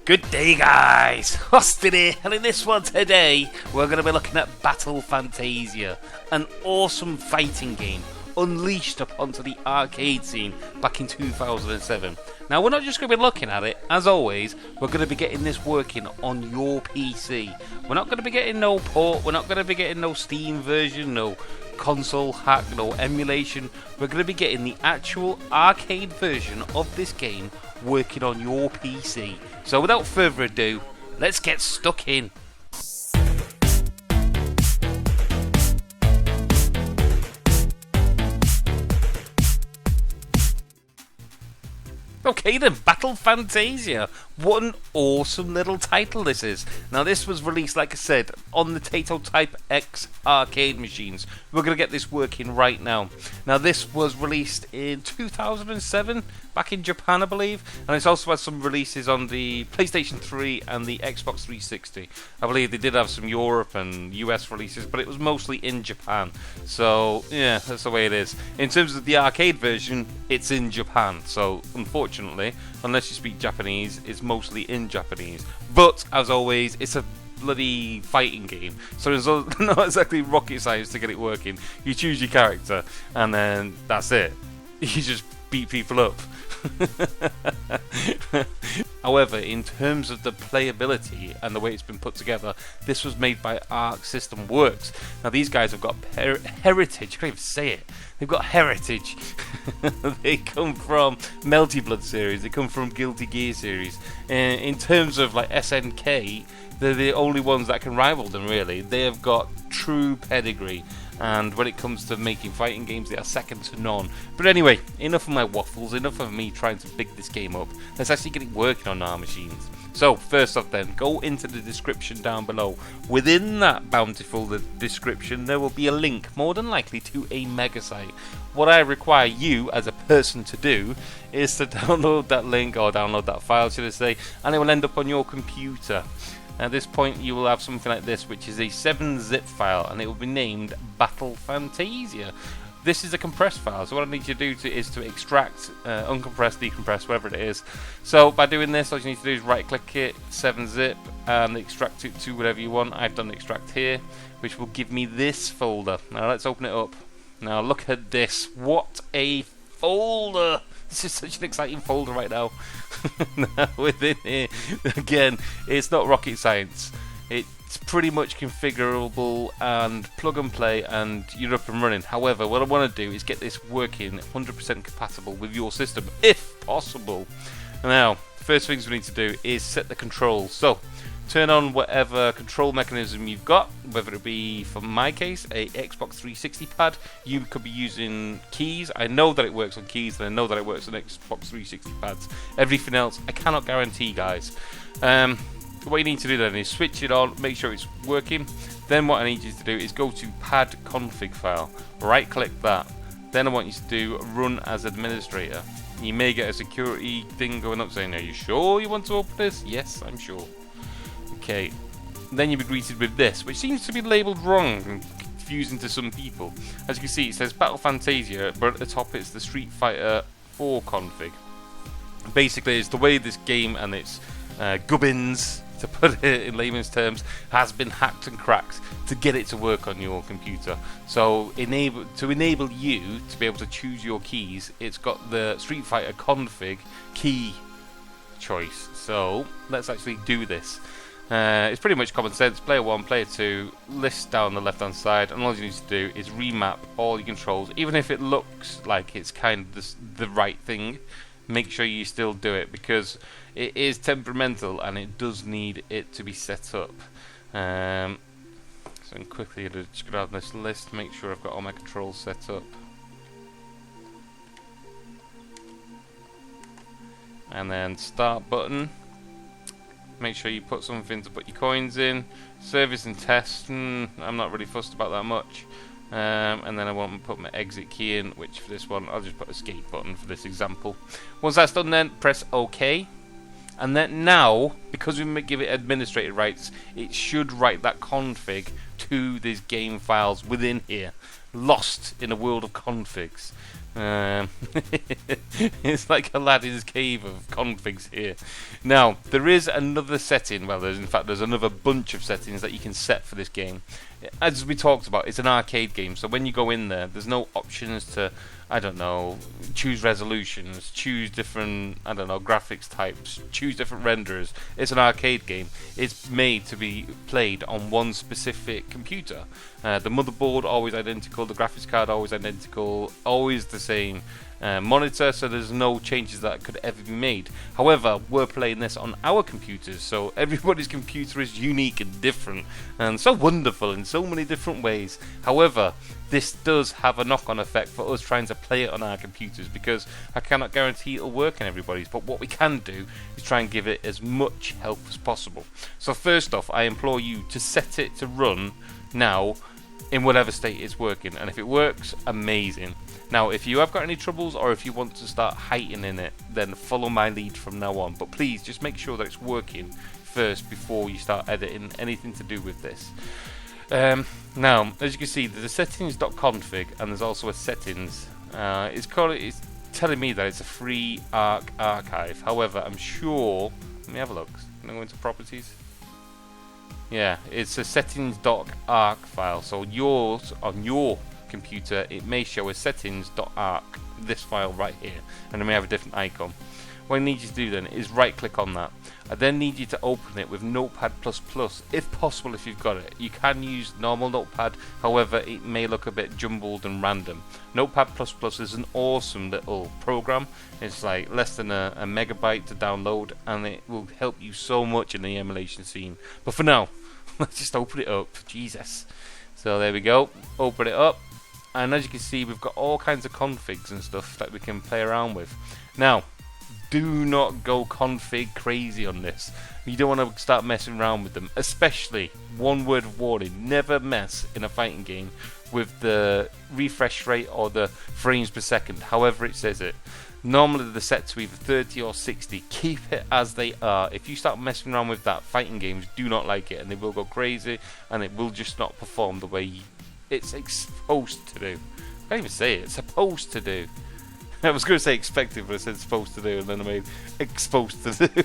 Good day, guys! Austin here, and in this one today, we're going to be looking at Battle Fantasia, an awesome fighting game unleashed up onto the arcade scene back in 2007. Now, we're not just going to be looking at it, as always, we're going to be getting this working on your PC. We're not going to be getting no port, we're not going to be getting no Steam version, no console hack, no emulation. We're going to be getting the actual arcade version of this game working on your PC. So without further ado, let's get stuck in. Okay then, Battle Fantasia. What an awesome little title this is. Now this was released, like I said, on the Taito Type X arcade machines. We're going to get this working right now. Now this was released in 2007, back in Japan I believe, and it's also had some releases on the PlayStation 3 and the Xbox 360. I believe they did have some Europe and US releases, but it was mostly in Japan. So yeah, that's the way it is. In terms of the arcade version, it's in Japan, so unfortunately, unless you speak Japanese, it's mostly in Japanese. But as always, it's a bloody fighting game, so there's not exactly rocket science to get it working. You choose your character and then that's it. You just beat people up. However, in terms of the playability and the way it's been put together, this was made by Arc System Works. Now these guys have got heritage. I can't even say it. They've got heritage. They come from Melty Blood series. They come from Guilty Gear series. In terms of like SNK, they're the only ones that can rival them really. They have got true pedigree. And when it comes to making fighting games, they are second to none. But anyway, enough of my waffles, enough of me trying to big this game up. Let's actually get it working on our machines. So, first off then, go into the description down below. Within that bountiful description, there will be a link, more than likely, to a mega site. What I require you, as a person, to do is to download that link, or download that file, should I say, and it will end up on your computer. At this point you will have something like this, which is a 7-zip file, and it will be named Battle Fantasia. This is a compressed file, so what I need you to do is to extract, uncompress, decompress, whatever it is. So by doing this, all you need to do is right click it, 7-zip, and extract it to whatever you want. I've done extract here, which will give me this folder. Now let's open it up. Now look at this, what a folder! This is such an exciting folder right now. Now within here, again, it's not rocket science. It's pretty much configurable and plug and play, and you're up and running. However, what I want to do is get this working 100% compatible with your system, if possible. Now, first things we need to do is set the controls. So, turn on whatever control mechanism you've got, whether it be, for my case, a Xbox 360 pad. You could be using keys. I know that it works on keys, and I know that it works on Xbox 360 pads. Everything else, I cannot guarantee, guys. What you need to do then is switch it on, make sure it's working. Then what I need you to do is go to pad config file, right click that. Then I want you to do run as administrator. You may get a security thing going up saying, are you sure you want to open this? Yes, I'm sure. Okay, then you'll be greeted with this, which seems to be labelled wrong and confusing to some people. As you can see, it says Battle Fantasia, but at the top it's the Street Fighter 4 config. Basically, it's the way this game and its gubbins, to put it in layman's terms, has been hacked and cracked to get it to work on your computer. So to enable you to be able to choose your keys, it's got the Street Fighter config key choice. So let's actually do this. It's pretty much common sense. Player 1, player 2, list down the left hand side, and all you need to do is remap all your controls. Even if it looks like it's kind of the right thing, make sure you still do it, because it is temperamental and it does need it to be set up. So I'm quickly going to just grab this list, make sure I've got all my controls set up. And then start button. Make sure you put something to put your coins in. Service and test, I'm not really fussed about that much. And then I want to put my exit key in, which for this one I'll just put escape button for this example. Once that's done, then press OK. And then now, because we give it administrator rights, it should write that config to these game files within here, lost in a world of configs. It's like Aladdin's cave of configs here. Now, there is another setting, well, there's another bunch of settings that you can set for this game. As we talked about, it's an arcade game, so when you go in there, there's no options to, I don't know, choose resolutions, choose different, I don't know, graphics types, choose different renderers. It's an arcade game. It's made to be played on one specific computer. The motherboard always identical, the graphics card always identical, always the same monitor, so there's no changes that could ever be made. However, we're playing this on our computers, so everybody's computer is unique and different, and so wonderful in so many different ways. However, this does have a knock-on effect for us trying to play it on our computers, because I cannot guarantee it'll work on everybody's, but what we can do is try and give it as much help as possible. So first off, I implore you to set it to run now in whatever state it's working, and if it works, amazing. Now, if you have got any troubles, or if you want to start heightening it, then follow my lead from now on. But please, just make sure that it's working first before you start editing anything to do with this. Now, as you can see, there's a settings.config, and there's also a settings. It's telling me that it's a free ARC archive. However, I'm sure. Let me have a look. Can I go into properties? Yeah, it's a settings.arc file. So yours on your computer, it may show as settings.arc, this file right here, and it may have a different icon. What I need you to do then is right click on that. I then need you to open it with Notepad++, if possible. If you've got it, you can use normal Notepad, however it may look a bit jumbled and random. Notepad++ is an awesome little program. It's like less than a megabyte to download, and it will help you so much in the emulation scene. But for now, let's just open it up. Jesus. So there we go, open it up, and as you can see, we've got all kinds of configs and stuff that we can play around with. Now, do not go config crazy on this. You don't want to start messing around with them, especially, one word of warning, never mess in a fighting game with the refresh rate or the frames per second, however it says it. Normally they're set to either 30 or 60. Keep it as they are. If you start messing around with that, fighting games do not like it, and they will go crazy, and it will just not perform the way it's supposed to do. I can't even say it. It's supposed to do. I was going to say expected, but I said supposed to do, and then I made exposed to do.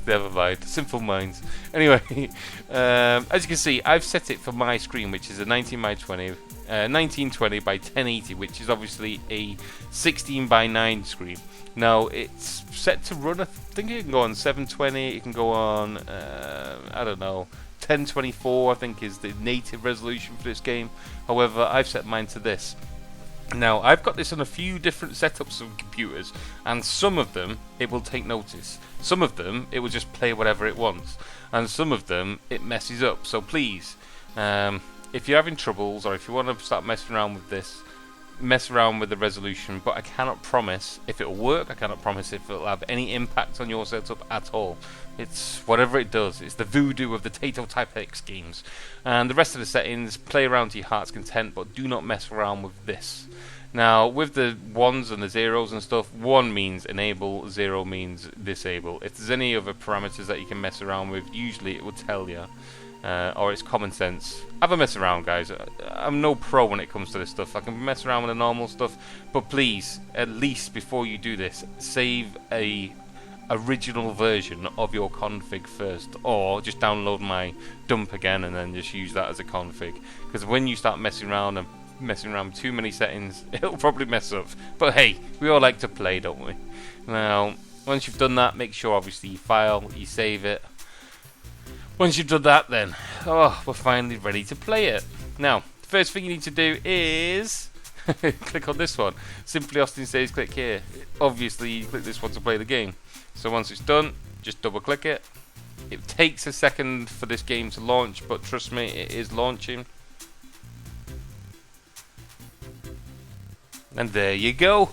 Never mind. Simple minds. Anyway, as you can see, I've set it for my screen, which is a 1920 by 1080, which is obviously a 16 by 9 screen. Now, it's set to run, I think it can go on 720, it can go on, I don't know, 1024, I think is the native resolution for this game. However, I've set mine to this. Now, I've got this on a few different setups of computers, and some of them it will take notice. Some of them it will just play whatever it wants, and some of them it messes up. So please, if you're having troubles, or if you want to start messing around with this, mess around with the resolution, but I cannot promise if it'll work. I cannot promise if it'll have any impact on your setup at all. It's whatever it does. It's the voodoo of the Taito Type X games. And the rest of the settings, play around to your heart's content, but do not mess around with this. Now, with the 1s and the 0s and stuff, 1 means enable, 0 means disable. If there's any other parameters that you can mess around with, usually it will tell you. Or it's common sense. Have a mess around, guys. I'm no pro when it comes to this stuff. I can mess around with the normal stuff, but please, at least before you do this, save a original version of your config first, or just download my dump again and then just use that as a config. Because when you start messing around with too many settings, it'll probably mess up. But hey, we all like to play, don't we? Now, once you've done that, make sure obviously you file, you save it. Once you've done that, then, we're finally ready to play it. Now, the first thing you need to do is click on this one. Simply Austin says click here. Obviously, you click this one to play the game. So once it's done, just double click it. It takes a second for this game to launch, but trust me, it is launching. And there you go.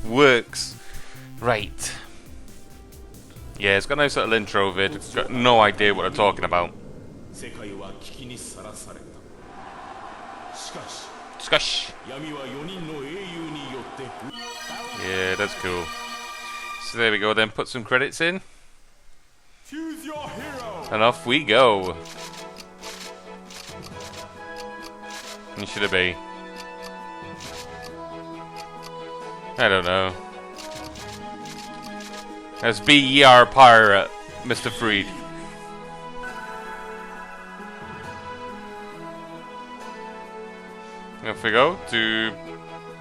Works. Right. Yeah, it's got a nice little intro vid. It's got no idea what I'm talking about. Scush. Yeah, that's cool. So there we go then, put some credits in. And off we go. It should it be? I don't know. Let's be ye our pirate, Mr. Freed. Off we go to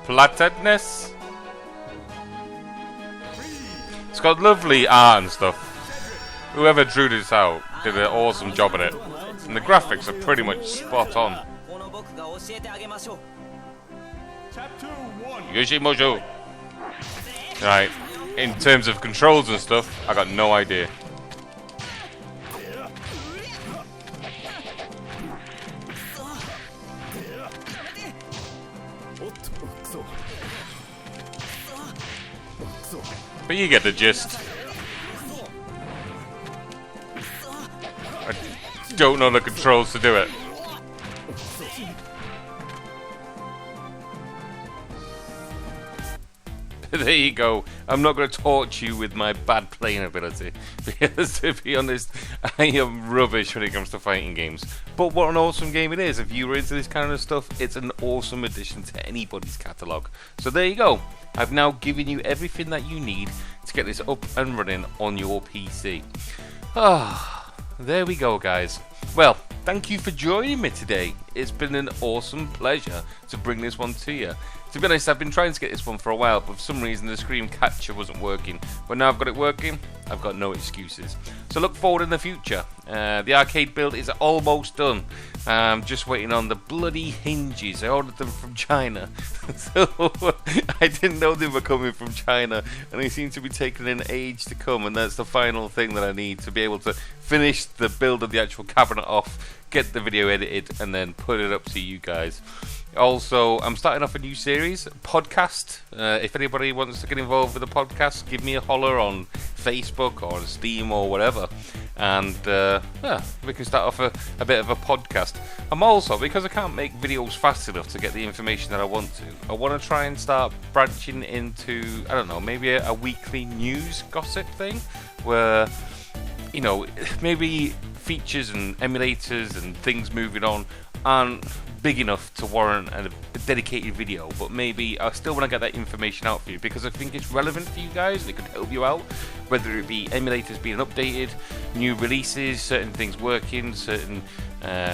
Platedness. It's got lovely art and stuff. Whoever drew this out did an awesome job in it. And the graphics are pretty much spot on. Yoshimojo. Right, in terms of controls and stuff, I got no idea. But you get the gist. I don't know the controls to do it. There you go. I'm not going to torture you with my bad playing ability, because to be honest, I am rubbish when it comes to fighting games. But what an awesome game it is. If you were into this kind of stuff, it's an awesome addition to anybody's catalogue. So there you go. I've now given you everything that you need to get this up and running on your PC. Ah, there we go, guys. Well, thank you for joining me today. It's been an awesome pleasure to bring this one to you. To be honest, I've been trying to get this one for a while, but for some reason the screen capture wasn't working. But now I've got it working, I've got no excuses. So look forward in the future. The arcade build is almost done. I'm just waiting on the bloody hinges. I ordered them from China. So I didn't know they were coming from China, and they seem to be taking an age to come, and that's the final thing that I need to be able to finish the build of the actual cabinet off, get the video edited, and then put it up to you guys. Also, I'm starting off a new series, podcast. If anybody wants to get involved with the podcast, give me a holler on Facebook or on Steam or whatever, and yeah, we can start off a bit of a podcast. I'm also, because I can't make videos fast enough to get the information that I want to try and start branching into, I don't know, maybe a weekly news gossip thing, where, you know, maybe features and emulators and things moving on aren't big enough to warrant a dedicated video, but maybe I still want to get that information out for you, because I think it's relevant for you guys and it could help you out, whether it be emulators being updated, new releases, certain things working, certain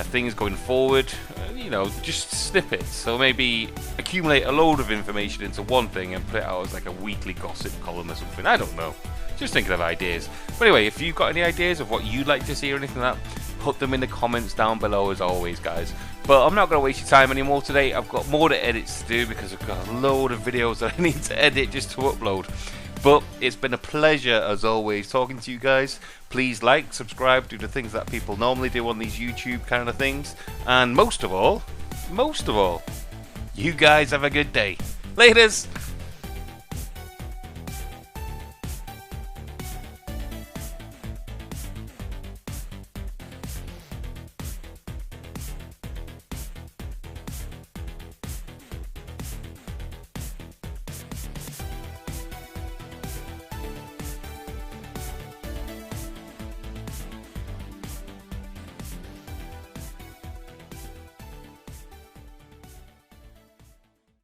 things going forward, you know, just snippets. So maybe accumulate a load of information into one thing and put it out as like a weekly gossip column or something. I don't know, just thinking of ideas. But anyway, if you've got any ideas of what you'd like to see or anything like that, put them in the comments down below as always, guys. But I'm not going to waste your time anymore today. I've got more edits to do, because I've got a load of videos that I need to edit just to upload. But it's been a pleasure as always talking to you guys. Please like, subscribe, do the things that people normally do on these YouTube kind of things. And most of all, you guys have a good day. Laters!